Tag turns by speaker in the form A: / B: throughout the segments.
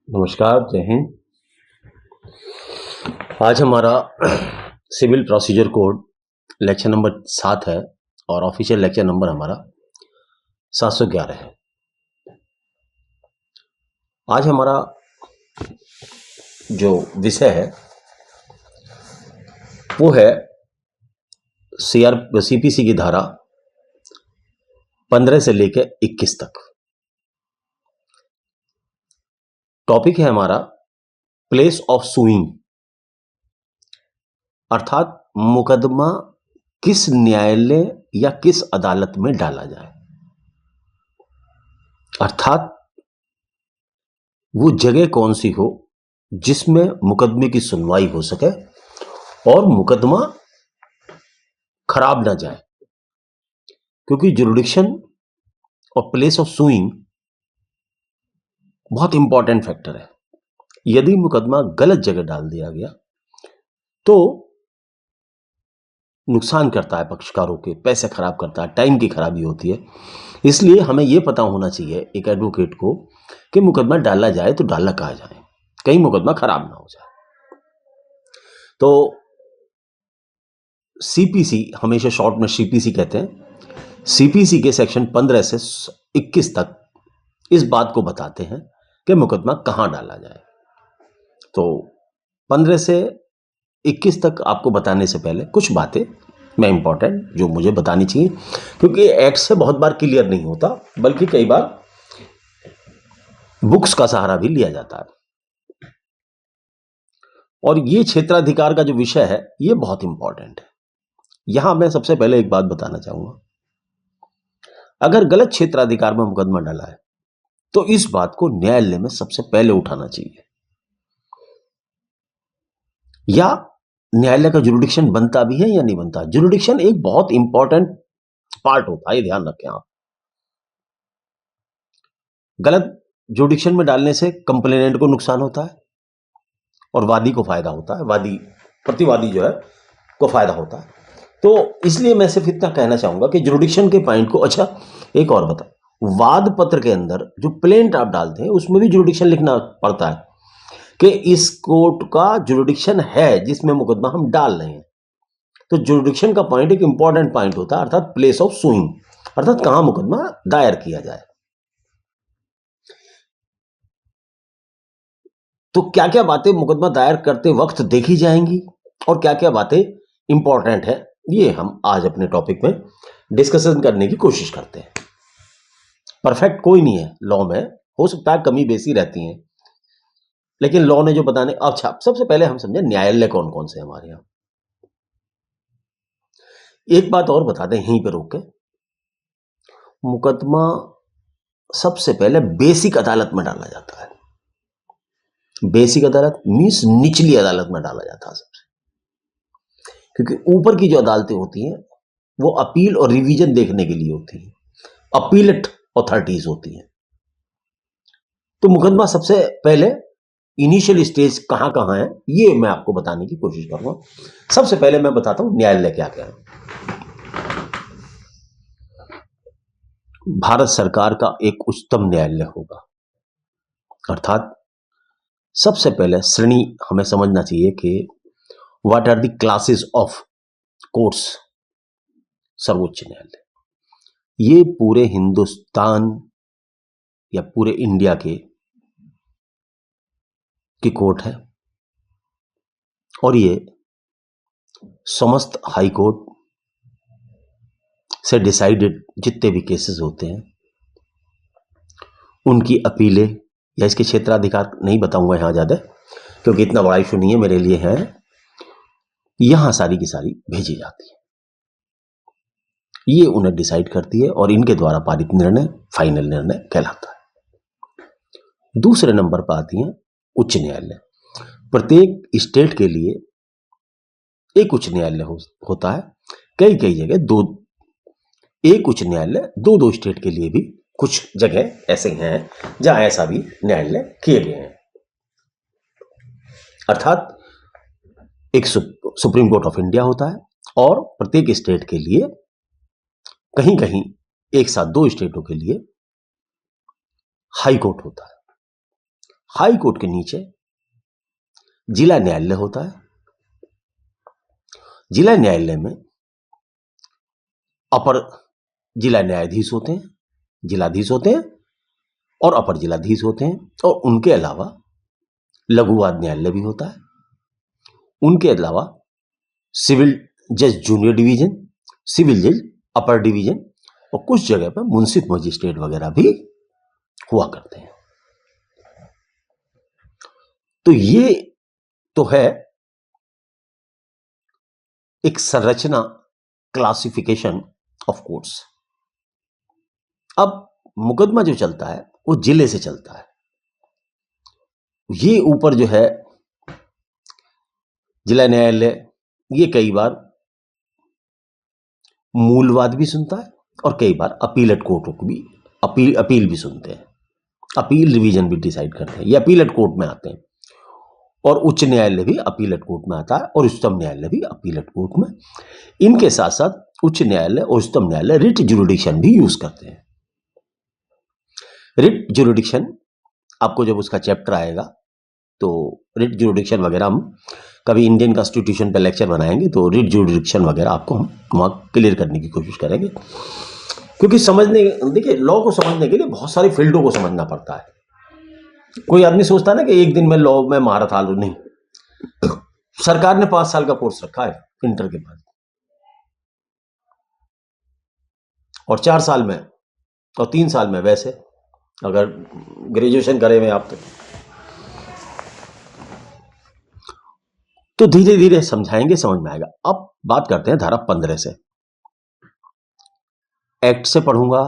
A: नमस्कार, जय हिंद। आज हमारा civil procedure code lecture number 7 है और ऑफिशियल लेक्चर नंबर हमारा 711 है। आज हमारा जो विषय है वो है सीपीसी की धारा 15 से लेकर 21 तक। टॉपिक है हमारा प्लेस ऑफ सुइंग, अर्थात मुकदमा किस न्यायालय या किस अदालत में डाला जाए, अर्थात वो जगह कौन सी हो जिसमें मुकदमे की सुनवाई हो सके और मुकदमा खराब ना जाए। क्योंकि जुरिडिक्शन और प्लेस ऑफ सुइंग बहुत इंपॉर्टेंट फैक्टर है। यदि मुकदमा गलत जगह डाल दिया गया तो नुकसान करता है, पक्षकारों के पैसे खराब करता है, टाइम की खराबी होती है। इसलिए हमें यह पता होना चाहिए एक एडवोकेट को कि मुकदमा डाला जाए तो डाला कहाँ जाए, कहीं मुकदमा खराब ना हो जाए। तो सीपीसी, हमेशा शॉर्ट में सीपीसी कहते हैं, सीपीसी के सेक्शन 15 से 21 तक इस बात को बताते हैं कि मुकदमा कहां डाला जाए। तो 15 से 21 तक आपको बताने से पहले कुछ बातें मैं इंपॉर्टेंट जो मुझे बतानी चाहिए, क्योंकि एक्ट से बहुत बार क्लियर नहीं होता, बल्कि कई बार बुक्स का सहारा भी लिया जाता है। और ये क्षेत्राधिकार का जो विषय है ये बहुत इंपॉर्टेंट है। यहां मैं सबसे पहले एक बात बताना चाहूंगा, अगर गलत क्षेत्राधिकार में मुकदमा डाला है तो इस बात को न्यायालय में सबसे पहले उठाना चाहिए, या न्यायालय का जुरिडिक्शन बनता भी है या नहीं बनता। जुरिडिक्शन एक बहुत इंपॉर्टेंट पार्ट होता है, ये ध्यान रखें आप। गलत जुरिडिक्शन में डालने से कंप्लेनेंट को नुकसान होता है और वादी को फायदा होता है, प्रतिवादी जो है को फायदा होता है। तो इसलिए मैं सिर्फ इतना कहना चाहूंगा कि जुरिडिक्शन के पॉइंट को, अच्छा एक और बता, वाद पत्र के अंदर जो प्लेंट आप डालते हैं उसमें भी जुरिडिक्शन लिखना पड़ता है कि इस कोर्ट का जुरिडिक्शन है जिसमें मुकदमा हम डाल रहे हैं। तो जुरिडिक्शन का पॉइंट एक इंपॉर्टेंट पॉइंट होता है, अर्थात प्लेस ऑफ सुइंग, अर्थात कहां मुकदमा दायर किया जाए। तो क्या क्या बातें मुकदमा दायर करते वक्त देखी जाएंगी और क्या क्या बातें इंपॉर्टेंट है, ये हम आज अपने टॉपिक में डिस्कशन करने की कोशिश करते हैं। परफेक्ट कोई नहीं है लॉ में, हो सकता है कमी बेसी रहती है, लेकिन लॉ ने जो बताने। अच्छा, सबसे पहले हम समझे न्यायालय कौन कौन से हमारे यहां। एक बात और बता दें यहीं पे रोक के, मुकदमा सबसे पहले बेसिक अदालत में डाला जाता है। बेसिक अदालत मींस निचली अदालत में डाला जाता है सबसे, क्योंकि ऊपर की जो अदालतें होती हैं वो अपील और रिवीजन देखने के लिए होती हैं, अपीलेट अथॉरिटीज होती हैं। तो मुकदमा सबसे पहले इनिशियल स्टेज कहां कहां है ये मैं आपको बताने की कोशिश करूंगा। सबसे पहले मैं बताता हूं न्यायालय क्या क्या है। भारत सरकार का एक उच्चतम न्यायालय होगा, अर्थात सबसे पहले श्रेणी हमें समझना चाहिए कि what are the classes of courts. सर्वोच्च न्यायालय ये पूरे हिंदुस्तान या पूरे इंडिया की कोर्ट है, और ये समस्त हाई कोर्ट से डिसाइडेड जितने भी केसेस होते हैं उनकी अपीलें, या इसके क्षेत्राधिकार नहीं बताऊंगा यहां ज्यादा, क्योंकि इतना बड़ा इशू नहीं है मेरे लिए, है यहां सारी की सारी भेजी जाती है, ये उन्हें डिसाइड करती है और इनके द्वारा पारित निर्णय फाइनल निर्णय कहलाता है। दूसरे नंबर पर आती है उच्च न्यायालय। प्रत्येक स्टेट के लिए एक उच्च न्यायालय होता है, कई कई जगह दो, एक उच्च न्यायालय दो दो स्टेट के लिए भी कुछ जगह ऐसे हैं जहां ऐसा भी न्यायालय किए गए हैं। अर्थात एक सुप्रीम कोर्ट ऑफ इंडिया होता है और प्रत्येक स्टेट के लिए कहीं कहीं एक साथ दो स्टेटों के लिए हाई कोर्ट होता है। हाई कोर्ट के नीचे जिला न्यायालय होता है। जिला न्यायालय में अपर जिला न्यायाधीश होते हैं, जिलाधीश होते हैं और अपर जिलाधीश होते हैं, और उनके अलावा लघुवाद न्यायालय भी होता है। उनके अलावा सिविल जज जूनियर डिवीजन, सिविल जज अपर डिवीजन, और कुछ जगह पर मुंसिफ मजिस्ट्रेट वगैरह भी हुआ करते हैं। तो ये तो है एक संरचना, क्लासिफिकेशन ऑफ कोर्ट्स। अब मुकदमा जो चलता है वो जिले से चलता है। ये ऊपर जो है जिला न्यायालय, ये कई बार मूलवाद भी सुनता है और कई बार अपीलेट कोर्टों को भी अपील भी सुनते हैं। अपील डिवीजन भी डिसाइड करते हैं, ये अपीलेट कोर्ट में आते हैं। और उच्च न्यायालय भी अपीलेट कोर्ट में आता है और उच्चतम न्यायालय भी अपीलेट कोर्ट में। इनके साथ साथ उच्च न्यायालय और उच्चतम न्यायालय रिट जुरिडिक्शन भी यूज करते हैं। रिट जुरिडिक्शन आपको जब उसका चैप्टर आएगा तो रिट जुरिडिक्शन वगैरह हम कभी इंडियन कॉन्स्टिट्यूशन पे लेक्चर बनाएंगे, तो रिट जुरिडिक्शन वगैरह आपको हम वहाँ क्लियर करने की कोशिश करेंगे। क्योंकि देखिए लॉ को समझने के लिए बहुत सारी फील्डों को समझना पड़ता है। कोई आदमी सोचता है ना कि एक दिन में लॉ में महारत हासिल, नहीं। सरकार ने 5 साल का कोर्स रखा है इंटर के बाद, और 4 साल में और 3 साल में वैसे अगर ग्रेजुएशन करे हुए आप तो धीरे धीरे समझाएंगे, समझ में आएगा। अब बात करते हैं धारा 15 से। एक्ट से पढ़ूंगा,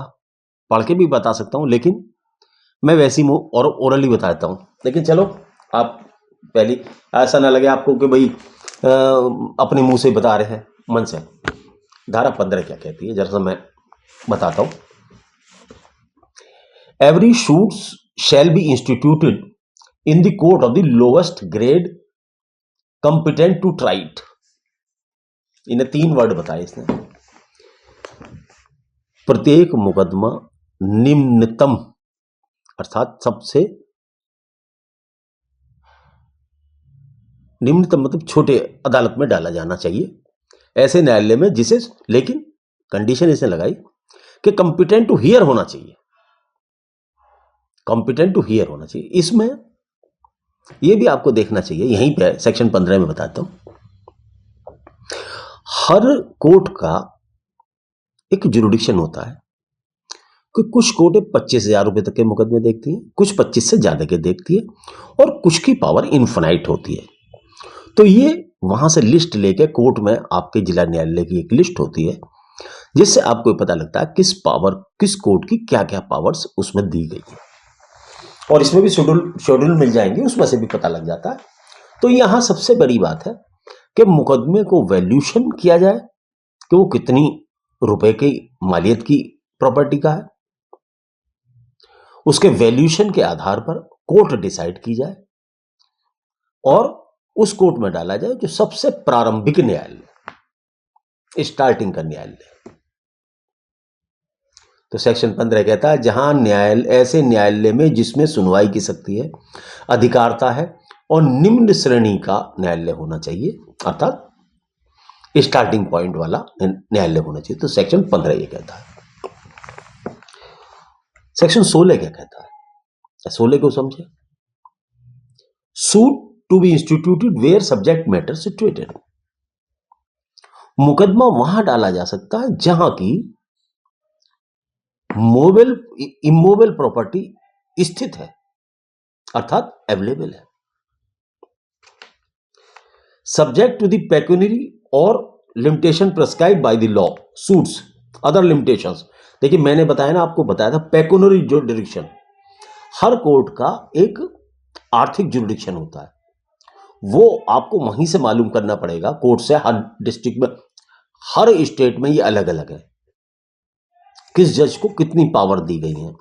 A: पढ़ के भी बता सकता हूं, लेकिन मैं वैसी और ओरली बताता हूं। लेकिन चलो आप पहली ऐसा ना लगे आपको कि भाई अपने मुंह से बता रहे हैं, मन से। धारा 15 क्या कहती है, जरा मैं बताता हूं। Every suits shall be instituted in the court of the lowest grade competent to try it. इन्हें 3 वर्ड बताए इसने। प्रत्येक मुकदमा निम्नतम अर्थात सबसे निम्नतम मतलब छोटे अदालत में डाला जाना चाहिए, ऐसे न्यायालय में जिसे, लेकिन कंडीशन इसने लगाई कि कंपिटेंट टू हियर होना चाहिए, कंपिटेंट टू हियर होना चाहिए। इसमें यह भी आपको देखना चाहिए, यहीं पे सेक्शन 15 में बताता हूं। हर कोर्ट का एक जुरिडिक्शन होता है कि कुछ कोर्टें 25,000 रुपए तक के मुकदमे देखती हैं, कुछ 25 से ज्यादा के देखती है, और कुछ की पावर इनफाइनाइट होती है। तो ये वहां से लिस्ट लेके कोर्ट में आपके जिला न्यायालय की एक लिस्ट होती है, जिससे आपको पता लगता है किस कोर्ट की क्या क्या पावर्स उसमें दी गई है, और इसमें भी शेड्यूल मिल जाएंगे, उसमें से भी पता लग जाता है। तो यहां सबसे बड़ी बात है कि मुकदमे को वैल्यूशन किया जाए कि वो कितनी रुपए की मालियत की प्रॉपर्टी का है, उसके वैल्यूशन के आधार पर कोर्ट डिसाइड की जाए और उस कोर्ट में डाला जाए जो सबसे प्रारंभिक न्यायालय, स्टार्टिंग का न्यायालय। तो सेक्शन 15 कहता है जहां ऐसे न्यायालय में जिसमें सुनवाई की शक्ति है, अधिकारता है और निम्न श्रेणी का न्यायालय होना चाहिए, अर्थात स्टार्टिंग पॉइंट वाला न्यायालय होना चाहिए। तो सेक्शन 15 ये कहता है। सेक्शन 16 क्या कहता है, 16 को समझे। Suit to be instituted where subject matter situated. मुकदमा वहां डाला जा सकता है जहां की इमोवेल प्रॉपर्टी स्थित है, अर्थात अवेलेबल है। सब्जेक्ट टू द पेक्यूनरी और limitation prescribe by the law suits other limitations. देखिए मैंने बताया ना, आपको बताया था पेक्यूनरी जुरिडिक्शन, हर कोर्ट का एक आर्थिक जुरिडिक्शन होता है, वो आपको वहीं से मालूम करना पड़ेगा कोर्ट से। हर डिस्ट्रिक्ट में, हर स्टेट में ये अलग अलग है, किस जज को कितनी पावर दी गई है।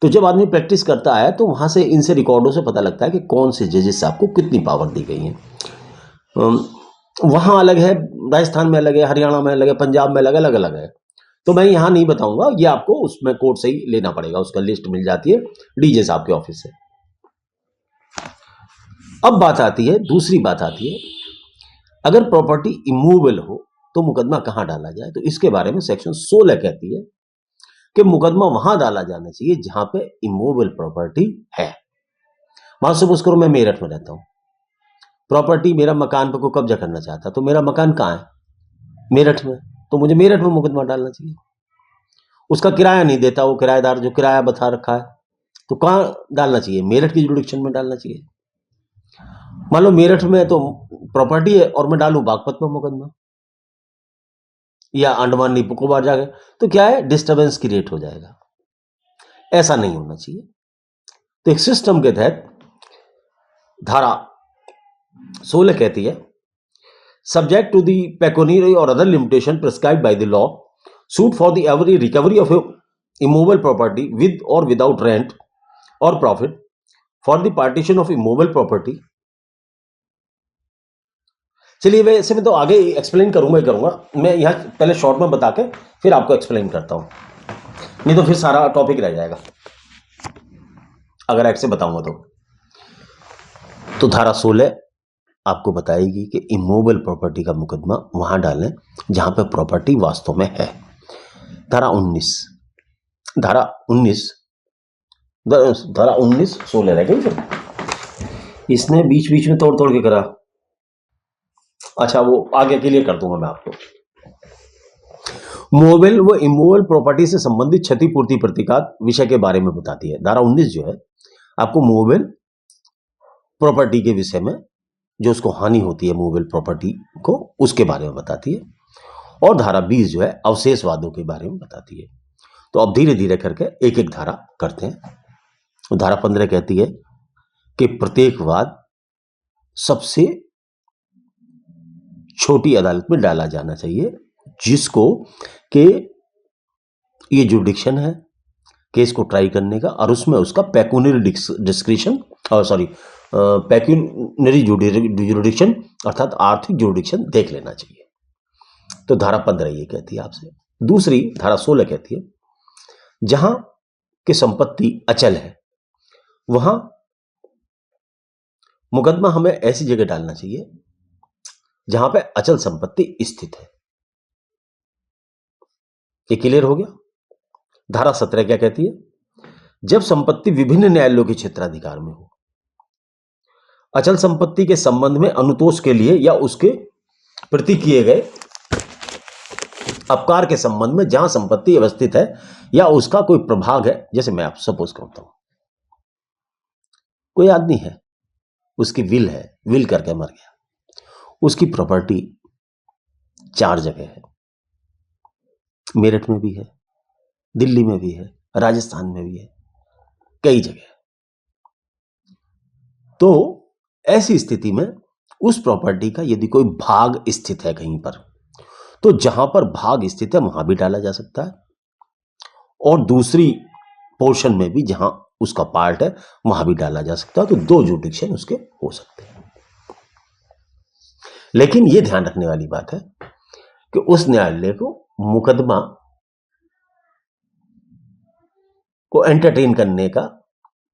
A: तो जब आदमी प्रैक्टिस करता है तो वहां से इनसे रिकॉर्डों से पता लगता है कि कौन से जजेस आपको कितनी पावर दी गई है। वहां अलग है, राजस्थान में अलग है, हरियाणा में अलग है, पंजाब में अलग अलग है। तो मैं यहां नहीं बताऊंगा, ये आपको उसमें कोर्ट से ही लेना पड़ेगा, उसका लिस्ट मिल जाती है डीजे साहब के ऑफिस से। अब बात आती है, दूसरी बात आती है, अगर प्रॉपर्टी इमूवेबल हो तो मुकदमा कहां डाला जाए। तो इसके बारे में सेक्शन 16 कहती है कि मुकदमा वहां डाला जाना चाहिए जहां पे इमूवेबल प्रॉपर्टी है। मान सपोज करो मैं मेरठ में रहता हूं, प्रॉपर्टी मेरा मकान पर कोई कब्जा करना चाहता, तो मेरा मकान कहां है? मेरठ में, तो मुझे मेरठ में मुकदमा डालना चाहिए। उसका किराया नहीं देता वो किराएदार जो किराया बता रखा है, तो कहां डालना चाहिए? मेरठ की जुरिडिक्शन में डालना चाहिए। मान लो मेरठ में तो प्रॉपर्टी है और मैं डालूं बागपत में मुकदमा या अंडमान निकोबार जाके, तो क्या है, डिस्टर्बेंस क्रिएट हो जाएगा। ऐसा नहीं होना चाहिए। तो एक सिस्टम के तहत धारा 16 कहती है, सब्जेक्ट टू द पेक्यूनियरी और other limitation prescribed by the law, suit for the every recovery of immovable property with और विदाउट रेंट और profit for the partition of immovable property. चलिए वैसे मैं तो आगे एक्सप्लेन करूंगा, मैं यहां पहले शॉर्ट में बता के फिर आपको एक्सप्लेन करता हूं, नहीं तो फिर सारा टॉपिक रह जाएगा अगर ऐसे बताऊंगा तो धारा 16 आपको बताएगी कि इमूवेबल प्रॉपर्टी का मुकदमा वहां डालें जहां पे प्रॉपर्टी वास्तव में है। धारा 19 16 रह गई फिर, इसने बीच बीच में तोड़ तोड़ के करा। अच्छा वो आगे के लिए कर दूंगा मैं आपको। मूवेबल व इमूवेबल प्रॉपर्टी से संबंधित क्षतिपूर्ति प्रतिकार विषय के बारे में बताती है। धारा 19 जो है आपको मूवेबल प्रॉपर्टी के विषय में जो उसको हानि होती है मूवेबल प्रॉपर्टी को, उसके बारे में बताती है। और धारा 20 जो है अवशेषवादों के बारे में बताती है। तो अब धीरे धीरे करके एक एक धारा करते हैं। धारा 15 कहती है कि प्रत्येक वाद सबसे छोटी अदालत में डाला जाना चाहिए जिसको कि ये जुडिक्शन है केस को ट्राई करने का, और उसमें उसका पेक्यूनियरी डिस्क्रिशन पेक्यूनियरी जुडिक्शन अर्थात आर्थिक जुडिक्शन देख लेना चाहिए। तो धारा 15 ये कहती है आपसे। दूसरी धारा 16 कहती है जहां की संपत्ति अचल है वहां मुकदमा हमें ऐसी जगह डालना चाहिए जहां पे अचल संपत्ति स्थित है। ये क्लियर हो गया। धारा 17 क्या कहती है, जब संपत्ति विभिन्न न्यायालयों के क्षेत्राधिकार में हो, अचल संपत्ति के संबंध में अनुतोष के लिए या उसके प्रति किए गए अपकार के संबंध में जहां संपत्ति अवस्थित है या उसका कोई प्रभाग है। जैसे मैं आप सपोज करता हूं कोई आदमी है, उसकी विल है, विल करके मर गया, उसकी प्रॉपर्टी 4 जगह है, मेरठ में भी है, दिल्ली में भी है, राजस्थान में भी है, कई जगह। तो ऐसी स्थिति में उस प्रॉपर्टी का यदि कोई भाग स्थित है कहीं पर, तो जहां पर भाग स्थित है वहां भी डाला जा सकता है, और दूसरी पोर्शन में भी जहां उसका पार्ट है वहां भी डाला जा सकता है। तो 2 जुडिक्शन उसके हो सकते हैं। लेकिन यह ध्यान रखने वाली बात है कि उस न्यायालय को मुकदमा को एंटरटेन करने का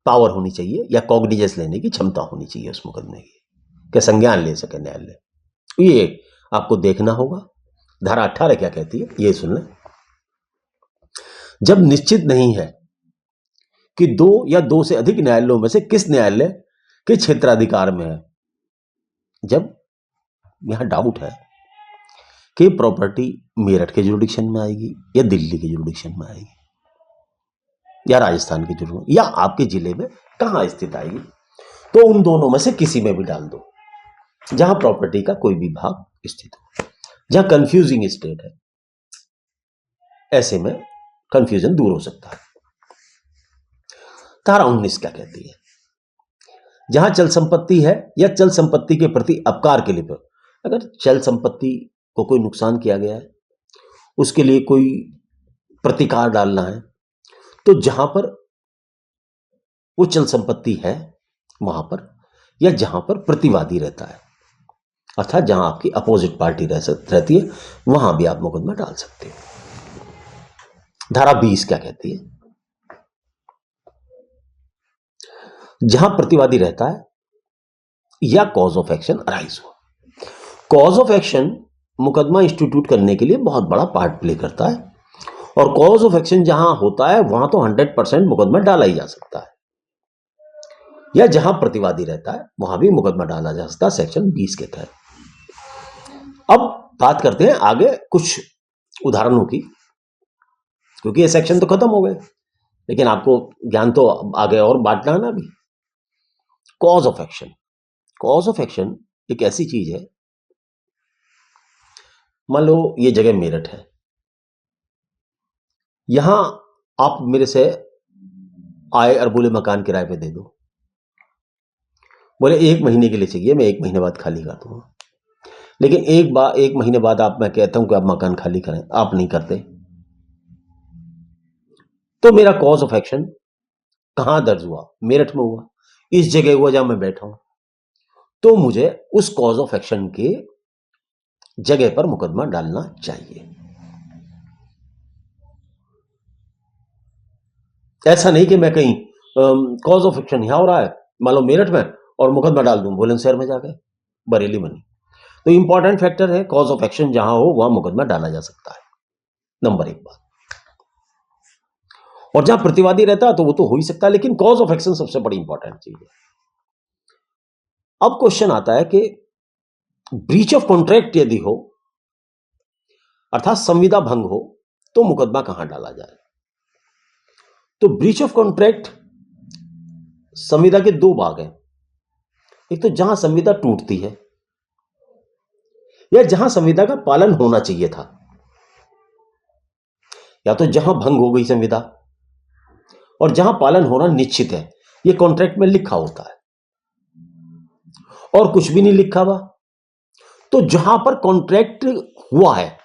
A: पावर होनी चाहिए या कॉग्निजेंस लेने की क्षमता होनी चाहिए उस मुकदमे की, कि संज्ञान ले सके न्यायालय। ये आपको देखना होगा। धारा 18 क्या कहती है ये सुन लें। जब निश्चित नहीं है कि 2 या 2 से अधिक न्यायालयों में से किस न्यायालय के क्षेत्राधिकार में है, जब यहां डाउट है कि प्रॉपर्टी मेरठ के जुरिडिक्शन में आएगी या दिल्ली के जुरिडिक्शन में आएगी या राजस्थान के जुरिडिक्शन या आपके जिले में कहां स्थित आएगी, तो उन दोनों में से किसी में भी डाल दो जहां प्रॉपर्टी का कोई भी भाग स्थित हो, जहां कंफ्यूजिंग स्टेट है। ऐसे में कंफ्यूजन दूर हो सकता है। धारा 19 क्या कहती है, जहां चल संपत्ति है या चल संपत्ति के प्रति अपकार के लिए, अगर चल संपत्ति को कोई नुकसान किया गया है उसके लिए कोई प्रतिकार डालना है, तो जहां पर वो चल संपत्ति है वहां पर, या जहां पर प्रतिवादी रहता है अर्थात जहां आपकी अपोजिट पार्टी रहती है वहां भी आप मुकदमा डाल सकते हो। धारा 20 क्या कहती है, जहां प्रतिवादी रहता है या कॉज ऑफ एक्शन अराइज हुआ। कॉज ऑफ एक्शन मुकदमा इंस्टीट्यूट करने के लिए बहुत बड़ा पार्ट प्ले करता है, और कॉज ऑफ एक्शन जहां होता है वहां तो 100% मुकदमा डाला ही जा सकता है, या जहां प्रतिवादी रहता है वहां भी मुकदमा डाला जा सकता है सेक्शन 20 के तहत। अब बात करते हैं आगे कुछ उदाहरणों की, क्योंकि ये सेक्शन तो खत्म हो गए, लेकिन आपको ज्ञान तो आगे और बांटना है ना। अभी cause of action, cause of action एक ऐसी चीज है, मान लो ये जगह मेरठ है, यहां आप मेरे से आए और बोले मकान किराए पे दे दो, बोले 1 महीने के लिए चाहिए, मैं 1 महीने बाद खाली कर दूंगा। लेकिन एक महीने बाद मैं कहता हूं कि आप मकान खाली करें, आप नहीं करते, तो मेरा कॉज ऑफ एक्शन कहां दर्ज हुआ? मेरठ में हुआ, इस जगह हुआ जहां मैं बैठा हूं, तो मुझे उस कॉज ऑफ एक्शन के जगह पर मुकदमा डालना चाहिए। ऐसा नहीं कि मैं कहीं कॉज ऑफ एक्शन यहां हो रहा है, मान लो मेरठ में, और मुकदमा डाल दूं बुलंदशहर में जाकर, बरेली में नहीं। तो इंपॉर्टेंट फैक्टर है कॉज ऑफ एक्शन जहां हो वहां मुकदमा डाला जा सकता है, नंबर 1 बात। और जहां प्रतिवादी रहता है तो वो तो हो ही सकता है, लेकिन कॉज ऑफ एक्शन सबसे बड़ी इंपॉर्टेंट चीज है। अब क्वेश्चन आता है कि ब्रीच ऑफ कॉन्ट्रैक्ट यदि हो, अर्थात संविदा भंग हो, तो मुकदमा कहां डाला जाए? तो ब्रीच ऑफ कॉन्ट्रैक्ट संविदा के 2 भाग हैं, एक तो जहां संविदा टूटती है, या जहां संविदा का पालन होना चाहिए था, या तो जहां भंग हो गई संविदा और जहां पालन होना निश्चित है, यह कॉन्ट्रैक्ट में लिखा होता है, और कुछ भी नहीं लिखा हुआ, तो जहां पर कॉन्ट्रैक्ट हुआ है,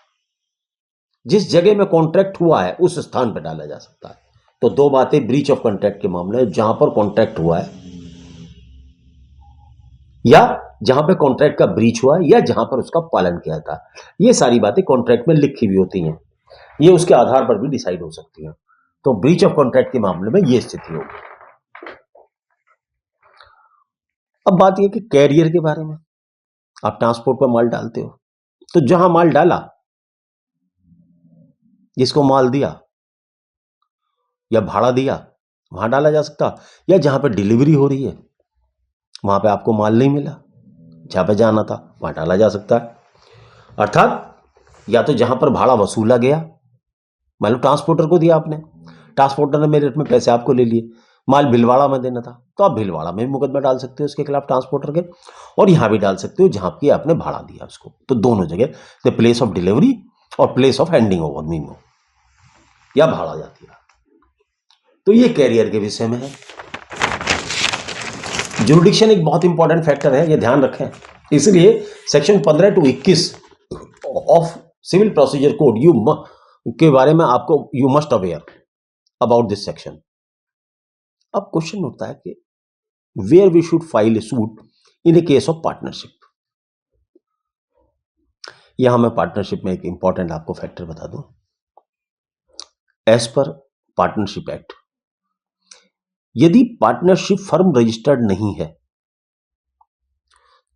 A: जिस जगह में कॉन्ट्रैक्ट हुआ है उस स्थान पर डाला जा सकता है। तो 2 बातें ब्रीच ऑफ कॉन्ट्रैक्ट के मामले में, जहां पर कॉन्ट्रैक्ट हुआ है, या जहां पर कॉन्ट्रैक्ट का ब्रीच हुआ है, या जहां पर उसका पालन किया था। ये सारी बातें कॉन्ट्रैक्ट में लिखी हुई होती हैं, ये उसके आधार पर भी डिसाइड हो सकती हैं। तो ब्रीच ऑफ कॉन्ट्रैक्ट के मामले में यह स्थिति होगी। अब बात यह कि कैरियर के बारे में, आप ट्रांसपोर्ट पर माल डालते हो, तो जहां माल डाला, जिसको माल दिया या भाड़ा दिया, वहां डाला जा सकता, या जहां पर डिलीवरी हो रही है वहां पे आपको माल नहीं मिला, जहां पे जाना था वहां डाला जा सकता है। अर्थात या तो जहां पर भाड़ा वसूला गया, मान लो ट्रांसपोर्टर को दिया आपने, ट्रांसपोर्टर ने मेरे रेट में पैसे आपको ले लिए, माल भिलवाड़ा में देना था, तो आप भिलवाड़ा में भी मुकदमा डाल सकते हो उसके खिलाफ ट्रांसपोर्टर के, और यहां भी डाल सकते हो जहां की आपने भाड़ा दिया उसको। तो दोनों जगह द प्लेस ऑफ डिलीवरी और place of handing over memo या भाड़ा जाती है। तो ये कैरियर के विषय में है। जुरिडिक्शन एक बहुत इंपॉर्टेंट फैक्टर है, ये ध्यान रखें। इसलिए section 15 to 21 of civil procedure code के बारे में आपको you must aware about this section. अब क्वेश्चन उठता है कि where we should file a suit in a case of partnership. यहां मैं पार्टनरशिप में एक इंपॉर्टेंट आपको फैक्टर बता दूं। एज पर पार्टनरशिप एक्ट, यदि पार्टनरशिप फर्म रजिस्टर्ड नहीं है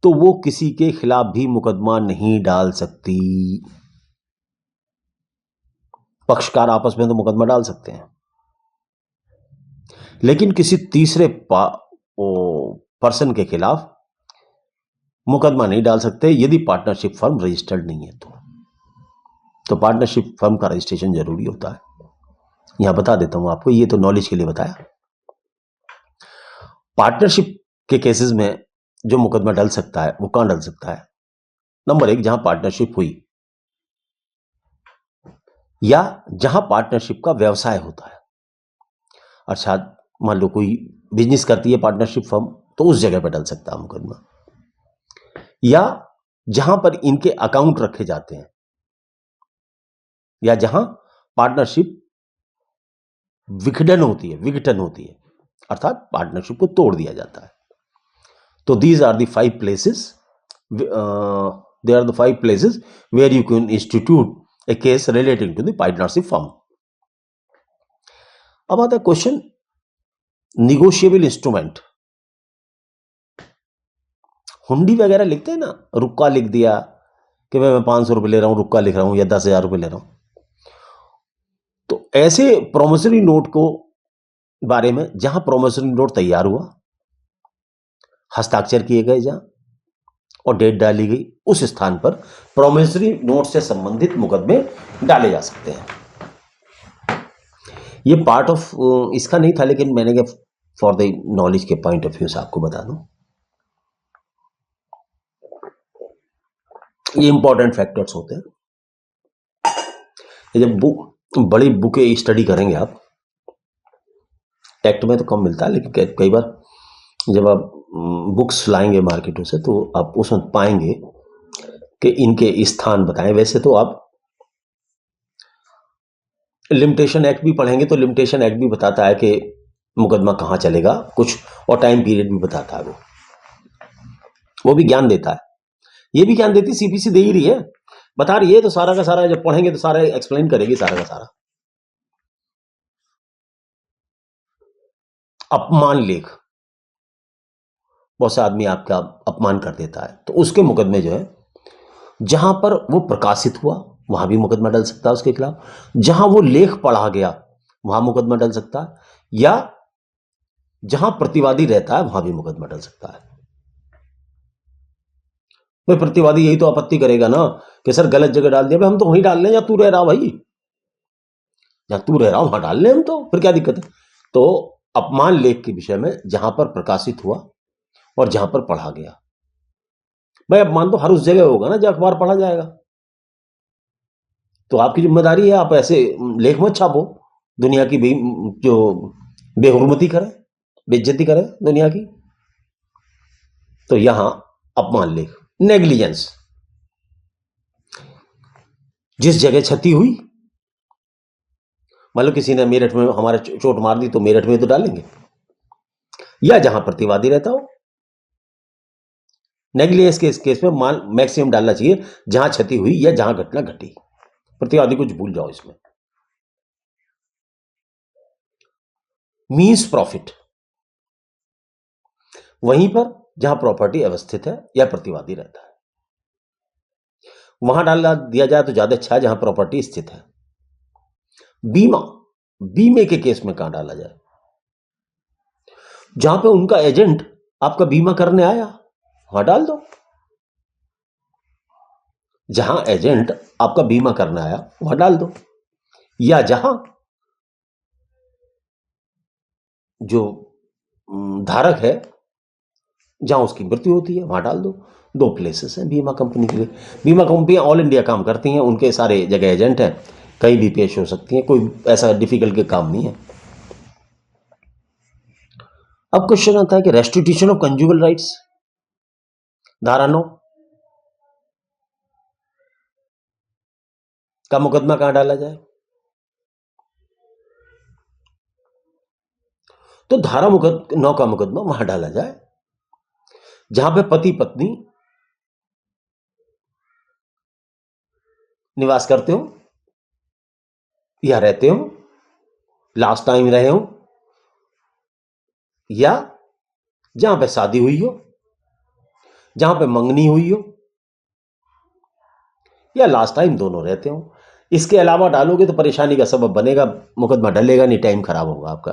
A: तो वो किसी के खिलाफ भी मुकदमा नहीं डाल सकती। पक्षकार आपस में तो मुकदमा डाल सकते हैं, लेकिन किसी तीसरे पर्सन के खिलाफ मुकदमा नहीं डाल सकते यदि पार्टनरशिप फर्म रजिस्टर्ड नहीं है। तो पार्टनरशिप फर्म का रजिस्ट्रेशन जरूरी होता है। यहां बता देता हूं आपको, ये तो नॉलेज के लिए बताया। पार्टनरशिप के केसेस में जो मुकदमा डल सकता है वो कहां डल सकता है? नंबर 1, जहां पार्टनरशिप हुई, या जहां पार्टनरशिप का व्यवसाय होता है। अर्थात मान लो कोई बिजनेस करती है पार्टनरशिप फर्म, तो उस जगह पर डल सकता है मुकदमा। या जहां पर इनके अकाउंट रखे जाते हैं, या जहां पार्टनरशिप विघटन होती है, अर्थात पार्टनरशिप को तोड़ दिया जाता है। तो these are the 5 places, they are the 5 places where you can institute a case relating to the partnership firm. अब आता है क्वेश्चन निगोशिएबल इंस्ट्रूमेंट। हुंडी वगैरह लिखते हैं ना, रुक्का लिख दिया कि मैं 500 रुपये ले रहा हूं, रुक्का लिख रहा हूं, या 10,000 रुपये ले रहा हूं। तो ऐसे प्रोमिसरी नोट को बारे में, जहां प्रोमिसरी नोट तैयार हुआ, हस्ताक्षर किए गए जहां और डेट डाली गई, उस स्थान पर प्रोमिसरी नोट से संबंधित मुकदमे डाले जा सकते हैं। ये पार्ट ऑफ इसका नहीं था, लेकिन मैंने कहा फॉर द नॉलेज के पॉइंट ऑफ व्यू से आपको बता दूं। ये इंपॉर्टेंट फैक्टर्स होते हैं। जब बड़ी बुकें स्टडी करेंगे आप, टेक्स्ट में तो कम मिलता है, लेकिन कई बार जब आप बुक्स लाएंगे मार्केटों से, तो आप उसमें पाएंगे कि इनके स्थान बताएं। वैसे तो आप लिमिटेशन एक्ट भी पढ़ेंगे तो लिमिटेशन एक्ट भी बताता है कि मुकदमा कहां चलेगा कुछ, और टाइम पीरियड भी बताता है। वो भी ज्ञान देता है। ये भी ज्ञान देती, सीपीसी दे ही रही है, बता रही है, तो सारा का सारा जब पढ़ेंगे तो सारा एक्सप्लेन करेगी, सारा का सारा। अपमान लेख, बहुत से आदमी आपका अपमान कर देता है, तो उसके मुकदमे जो है, जहां पर वो प्रकाशित हुआ वहां भी मुकदमा डल सकता है उसके खिलाफ, जहां वो लेख पढ़ा गया वहां मुकदमा डल सकता है, या जहां प्रतिवादी रहता है वहां भी मुकदमा डल सकता है। भाई प्रतिवादी यही तो आपत्ति करेगा ना कि सर गलत जगह डाल दिया, भाई हम तो वहीं डाल लें जहां तू रह रहा, भाई जहां तू रह रहा वहां डाल लें हम, तो फिर क्या दिक्कत है। तो अपमान लेख के विषय में जहां पर प्रकाशित हुआ और जहां पर पढ़ा गया, भाई अपमान तो हर उस जगह होगा ना जहां अखबार पढ़ा जाएगा। तो आपकी जिम्मेदारी है, आप ऐसे लेख मत छापो दुनिया की जो बेहुरमती करे, बेइज्जती करे दुनिया की। तो यहां अपमान लेख, नेग्लिजेंस, जिस जगह क्षति हुई, मान लो किसी ने मेरठ में हमारे चोट मार दी, तो मेरठ में तो डालेंगे, या जहां प्रतिवादी रहता हो। नेग्लिजेंस के इस केस में मैक्सिमम डालना चाहिए जहां क्षति हुई या जहां घटना घटी। प्रतिवादी कुछ भूल जाओ इसमें। मीन्स प्रॉफिट, वहीं पर जहां प्रॉपर्टी अवस्थित है या प्रतिवादी रहता है वहां डाल दिया जाए तो ज्यादा अच्छा है, जहां प्रॉपर्टी स्थित है। बीमा, बीमे के केस में कहां डाला जाए, जहां पे उनका एजेंट आपका बीमा करने आया वहां डाल दो, जहां एजेंट आपका बीमा करने आया वहां डाल दो, या जहां जो धारक है जहां उसकी मृत्यु होती है वहां डाल दो। दो प्लेसेस हैं बीमा कंपनी के लिए। बीमा कंपनियां ऑल इंडिया काम करती हैं, उनके सारे जगह एजेंट हैं, कहीं भी पेश हो सकती हैं, कोई ऐसा डिफिकल्ट के काम नहीं है। अब क्वेश्चन आता है कि रेस्टिट्यूशन ऑफ कंजुगल राइट्स, धारा 9 का मुकदमा कहां डाला जाए। तो धारा 9 का मुकदमा वहां डाला जाए जहां पे पति पत्नी निवास करते हो या रहते हो, लास्ट टाइम रहे हो, या जहां पे शादी हुई हो, जहां पे मंगनी हुई हो, या लास्ट टाइम दोनों रहते हो। इसके अलावा डालोगे तो परेशानी का सबब बनेगा, मुकदमा डलेगा नहीं, टाइम खराब होगा आपका।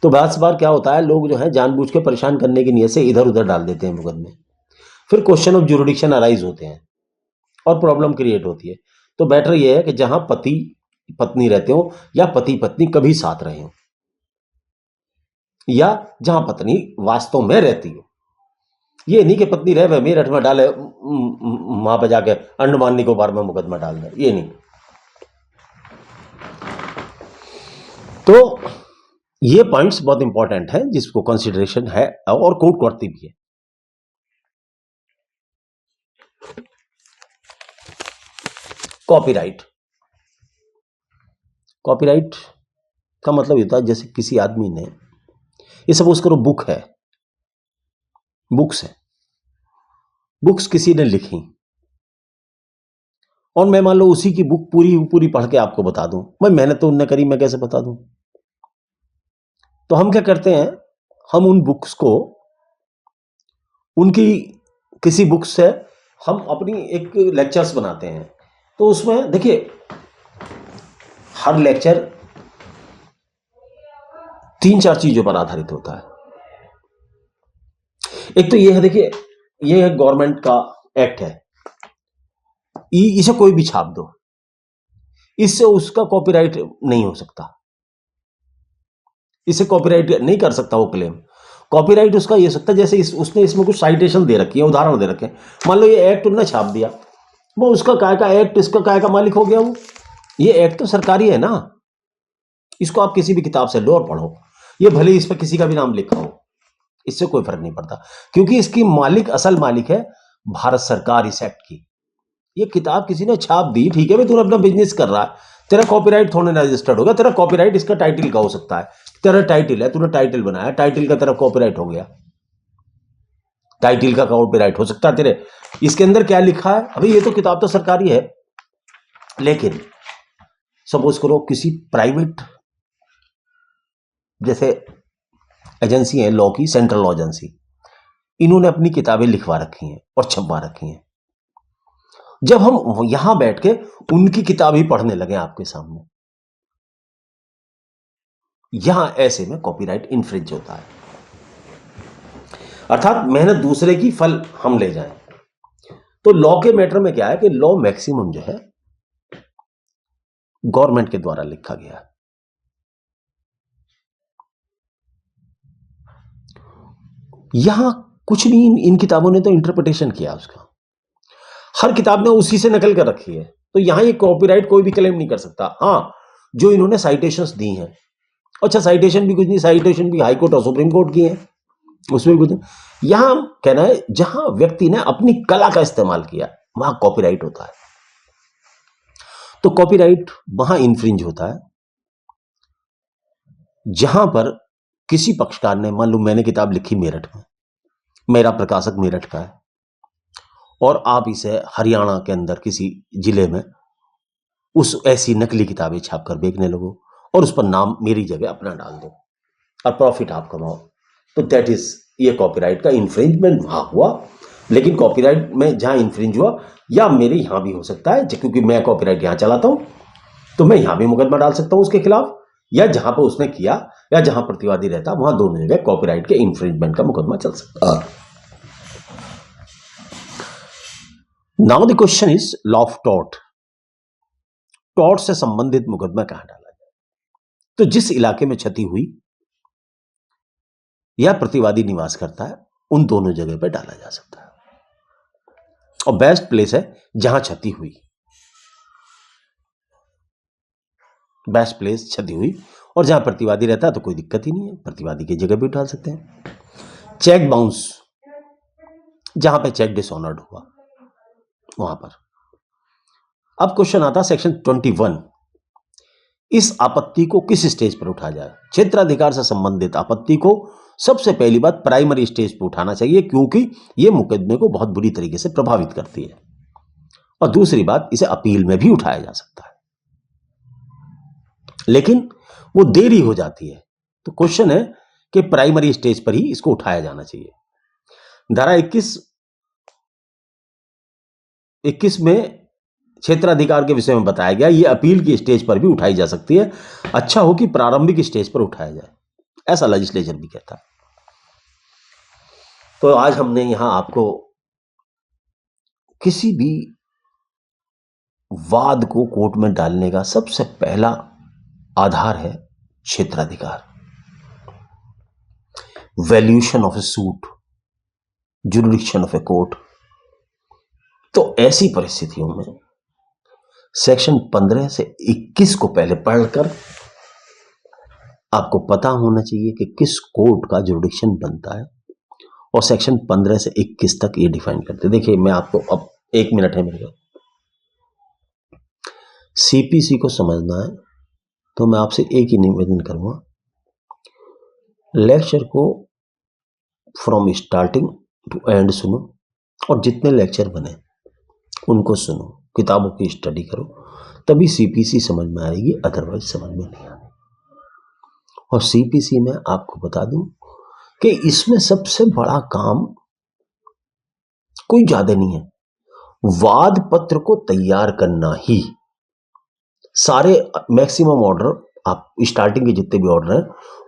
A: तो बहुत बार क्या होता है, लोग जो है जानबूझ के परेशान करने की नीयत से इधर उधर डाल देते हैं मुकदमे, फिर क्वेश्चन ऑफ जुरिडिक्शन अराइज होते हैं और प्रॉब्लम क्रिएट होती है। तो बेटर यह है कि जहां पति पत्नी रहते हो या पति पत्नी कभी साथ रहे हो, या जहां पत्नी वास्तव में रहती हो। ये नहीं कि पत्नी रहे मेरठ में डाले, वहां पर जाके अंडमान निकोबार में मुकदमा डाल दे, ये नहीं। तो ये पॉइंट्स बहुत इंपॉर्टेंट है जिसको कंसिडरेशन है और कोर्ट करती भी है। कॉपीराइट, कॉपीराइट का मतलब होता है जैसे किसी आदमी ने, ये सपोज करो बुक है, बुक्स है, बुक्स किसी ने लिखी और मैं मान लो उसी की बुक पूरी पूरी पढ़ के आपको बता दूं, भाई मेहनत तो उनने करी, मैं कैसे बता दूं। तो हम क्या करते हैं, हम उन बुक्स को उनकी किसी बुक से हम अपनी एक लेक्चर्स बनाते हैं, तो उसमें देखिए हर लेक्चर 3-4 चीजों पर आधारित होता है। एक तो ये है, देखिए ये है गवर्नमेंट का एक्ट है, इसे कोई भी छाप दो, इससे उसका कॉपीराइट नहीं हो सकता, इसे कॉपीराइट नहीं कर सकता वो क्लेम। कॉपीराइट उसका ये हो सकता है जैसे उसने इसमें कुछ साइटेशन दे रखी है, उदाहरण दे रखे हैं, मान लो ये एक्ट उन्होंने छाप दिया, वो उसका काय का एक्ट, इसका काय का मालिक हो गया वो। ये एक्ट तो सरकारी है ना, इसको आप किसी भी किताब से लो और पढ़ो, ये भले इस पर किसी का भी नाम लिखा हो, इससे कोई फर्क नहीं पड़ता, क्योंकि इसकी मालिक, असल मालिक है भारत सरकार इस एक्ट की। ये किताब किसी ने छाप दी, ठीक है भाई, तू अपना बिजनेस कर रहा है, तेरा कॉपीराइट थोड़े ना रजिस्टर्ड होगा, तेरा कॉपीराइट इसका टाइटल का हो सकता है, तेरा टाइटल है, तूने टाइटल बनाया, टाइटल का तेरा कॉपीराइट हो गया, टाइटल का कॉपीराइट हो सकता है तेरे। इसके अंदर क्या लिखा है, अभी ये तो किताब तो सरकारी है, लेकिन सपोज करो किसी प्राइवेट जैसे एजेंसी है लॉ की, सेंट्रल लॉ एजेंसी, इन्होंने अपनी किताबें लिखवा रखी हैं और छपवा रखी हैं, जब हम यहां बैठ के उनकी किताब ही पढ़ने लगे आपके सामने, यहां ऐसे में कॉपीराइट इन्फ्रिंज होता है, अर्थात मेहनत दूसरे की, फल हम ले जाएं। तो लॉ के मैटर में क्या है कि लॉ मैक्सिमम जो है गवर्नमेंट के द्वारा लिखा गया है। यहां कुछ नहीं, इन किताबों ने तो इंटरप्रिटेशन किया उसका, हर किताब ने उसी से नकल कर रखी है, तो यहां ये कॉपीराइट कोई भी क्लेम नहीं कर सकता। हां, जो इन्होंने साइटेशंस दी हैं, अच्छा साइटेशन भी कुछ नहीं, साइटेशन भी हाई कोर्ट और सुप्रीम कोर्ट की है, उसमें भी कुछ नहीं। यहां कहना है जहां व्यक्ति ने अपनी कला का इस्तेमाल किया वहां कॉपीराइट होता है, तो कॉपीराइट वहां इन्फ्रिंज होता है जहां पर किसी पक्षकार ने, मान लो मैंने किताब लिखी मेरठ में, मेरा प्रकाशक मेरठ का है, और आप इसे हरियाणा के अंदर किसी जिले में उस ऐसी नकली किताबें छापकर बेचने लगो और उस पर नाम मेरी जगह अपना डाल दो और प्रॉफिट आप कमाओ, तो दैट इज, ये कॉपीराइट का इन्फ्रिंजमेंट वहां हुआ। लेकिन कॉपीराइट में जहां इन्फ्रिंज हुआ, या मेरे यहां भी हो सकता है, क्योंकि मैं कॉपीराइट यहां चलाता हूं, तो मैं यहां भी मुकदमा डाल सकता हूं उसके खिलाफ, या जहां पर उसने किया या जहां प्रतिवादी रहता, वहां दोनों जगह कॉपीराइट के इन्फ्रिंजमेंट का मुकदमा चल सकता है। Now the question is law of tort, tort से संबंधित मुकदमा कहां डाला जाए? तो जिस इलाके में क्षति हुई या प्रतिवादी निवास करता है, उन दोनों जगह पर डाला जा सकता है, और बेस्ट प्लेस है जहां क्षति हुई, बेस्ट प्लेस क्षति हुई, और जहां प्रतिवादी रहता है तो कोई दिक्कत ही नहीं है, प्रतिवादी की जगह भी डाल सकते हैं। चेक बाउंस, जहां पे चेक डिसऑनर्ड हुआ वहां पर। अब क्वेश्चन आता है सेक्शन 21, इस आपत्ति को किस स्टेज पर उठाया जाए? क्षेत्राधिकार से संबंधित आपत्ति को सबसे पहली बात प्राइमरी स्टेज पर उठाना चाहिए, क्योंकि यह मुकदमे को बहुत बुरी तरीके से प्रभावित करती है, और दूसरी बात इसे अपील में भी उठाया जा सकता है, लेकिन वो देरी हो जाती है। तो क्वेश्चन है कि प्राइमरी स्टेज पर ही इसको उठाया जाना चाहिए। धारा 21 में क्षेत्राधिकार के विषय में बताया गया, ये अपील की स्टेज पर भी उठाई जा सकती है, अच्छा हो कि प्रारंभिक स्टेज पर उठाया जाए, ऐसा लेजिस्लेचर भी कहता है। तो आज हमने यहां आपको किसी भी वाद को कोर्ट में डालने का सबसे पहला आधार है क्षेत्राधिकार, valuation of A suit, jurisdiction of a court. तो ऐसी परिस्थितियों में सेक्शन 15 से 21 को पहले पढ़कर आपको पता होना चाहिए कि किस कोर्ट का जुरिडिक्शन बनता है, और सेक्शन 15 से 21 तक ये डिफाइन करते हैं। देखिए मैं आपको, अब 1 मिनट है मेरे को, सीपीसी को समझना है तो मैं आपसे एक ही निवेदन करूंगा, लेक्चर को फ्रॉम स्टार्टिंग टू एंड सुनो, और जितने लेक्चर बने उनको सुनो, किताबों की स्टडी करो, तभी सीपीसी समझ में आएगी, अदरवाइज समझ में नहीं आएगी। और सीपीसी में आपको बता दूं कि इसमें सबसे बड़ा काम कोई ज्यादा नहीं है। वाद पत्र को तैयार करना ही सारे मैक्सिमम ऑर्डर, आप स्टार्टिंग के जितने भी ऑर्डर हैं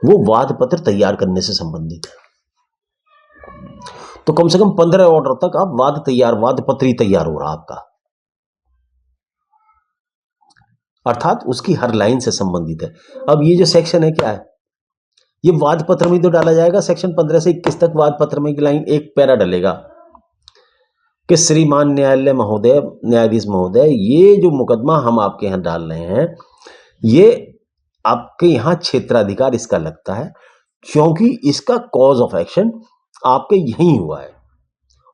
A: वो वाद पत्र तैयार करने से संबंधित है। तो कम से कम 15 ऑर्डर तक आप वाद पत्र ही तैयार हो रहा आपका, अर्थात उसकी हर लाइन से संबंधित है। अब ये जो सेक्शन है क्या है, ये वाद पत्र में तो डाला जाएगा। सेक्शन 15 से 21 तक वाद पत्र में एक लाइन, एक पैरा डलेगा कि श्रीमान न्यायालय महोदय, न्यायाधीश महोदय, ये जो मुकदमा हम आपके यहाँ डाल रहे हैं, ये आपके यहाँ क्षेत्राधिकार इसका लगता है क्योंकि इसका कॉज ऑफ एक्शन आपके यहीं हुआ है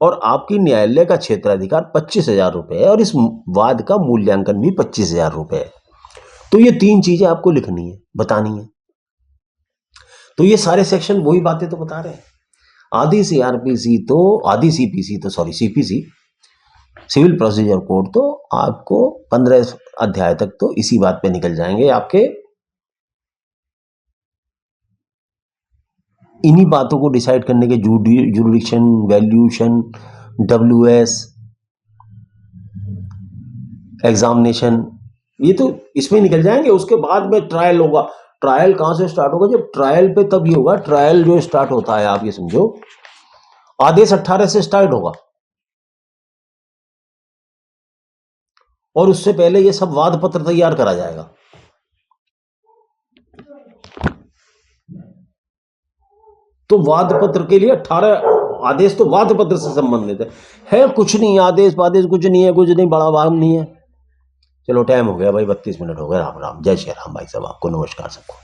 A: और आपकी न्यायालय का क्षेत्राधिकार 25,000 रुपये है और इस वाद का मूल्यांकन भी 25,000 रुपये है। तो ये 3 चीजें आपको लिखनी है, बतानी है। तो ये सारे सेक्शन वही बातें तो बता रहे हैं। आदि सीपीसी तो सीपीसी, सिविल प्रोसीजर कोड, तो आपको 15 अध्याय तक तो इसी बात पे निकल जाएंगे आपके। इन्हीं बातों को डिसाइड करने के जुरिडिक्शन, वैल्यूएशन, WS, एग्जामिनेशन, ये तो इसमें निकल जाएंगे। उसके बाद में ट्रायल होगा। ट्रायल कहां से स्टार्ट होगा? जब ट्रायल पे तब ये होगा। ट्रायल जो स्टार्ट होता है, आप ये समझो, आदेश 18 से स्टार्ट होगा और उससे पहले ये सब वाद पत्र तैयार करा जाएगा। तो वाद पत्र के लिए 18 आदेश तो वाद पत्र से संबंधित है कुछ नहीं, आदेश कुछ नहीं है, कुछ नहीं, बड़ा वाम नहीं है। चलो टाइम हो गया भाई, 32 मिनट हो गए। राम राम, जय श्री राम भाई साहब, आपको नमस्कार सबको।